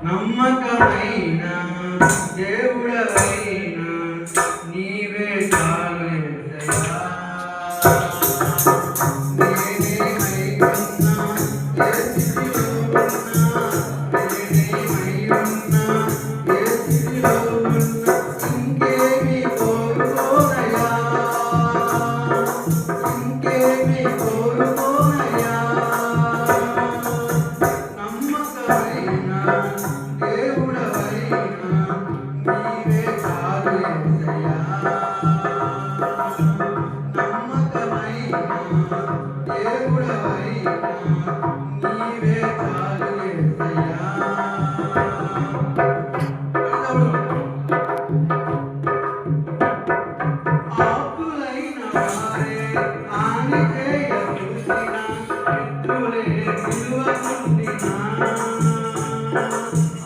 నమ్మకమైన దేవుడవైన నీవే చాలు యేసయ్యా. నేనేమైనా ఏ స్థితిలో ఉన్నా, నేనేమై ఉన్నా ఏ స్థితిలో ఉన్నా ఇంకేమీ కోరుకోనయ్యా, ఇంకేమీ కోరుకోనయ్యా. నమ్మకమైన దేవుడవైన నీవే చాలు యేసయ్యా. నమ్మకమైన దేవుడవైన నీవే చాలు యేసయ్యా. ఆపులైన వారే హాని చేయ చూసినా, మిత్రులే విలువకుండినా.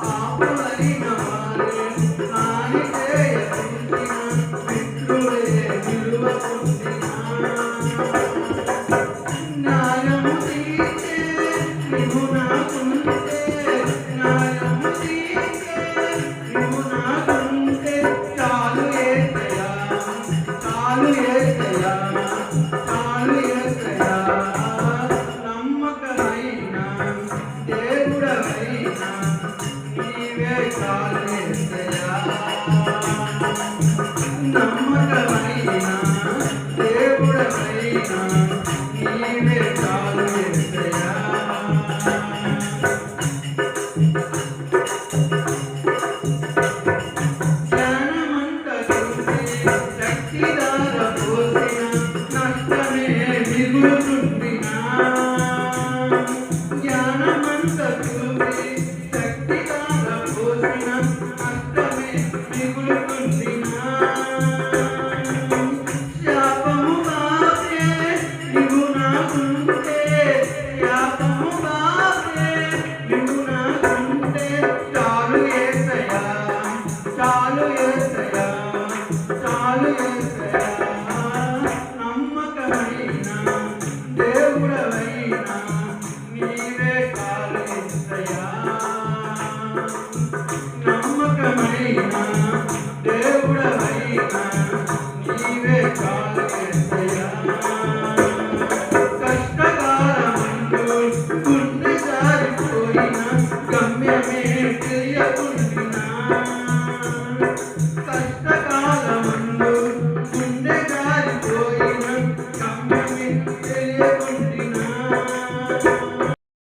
ఆపులైన వారే హాని చేయ చూసినా, మిత్రులే విలువకుండినా. న్యాయము తీర్చే నీవు నాకుంటే, న్యాయము తీర్చే నీవు నాకుంటే చాలు యేసయ్యా, చాలు యేసయ్యా, చాలు యేసయ్యా. నమ్మకమైన దేవుడవైన నీవే చాలు యేసయ్యా. నమ్మకమైన దేవుడవైన నీవే చాలు యేసయ్యా. జ్ఞానమంతా చూసి శక్తిధార పోసిన నష్టమే మిగులుతుండినా. జ్ఞానమంతా చూసి శక్తిధార పోసిన నష్టమే మిగులుతుండినా. శాపము బాపే నీవు నాకుంటే, శాపము బాపే నీవు నాకుంటే చాలు యేసయ్యా, చాలు యేసయ్యా, చాలు యేసయ్యా. నమ్మకమైన దేవుడవైన నీవే చాలు యేసయ్యా. నమ్మకమైన దేవుడవైన నీవే చాలు యేసయ్యా. కష్టకాలమందు గుండె జారిపోయిన గమ్యమే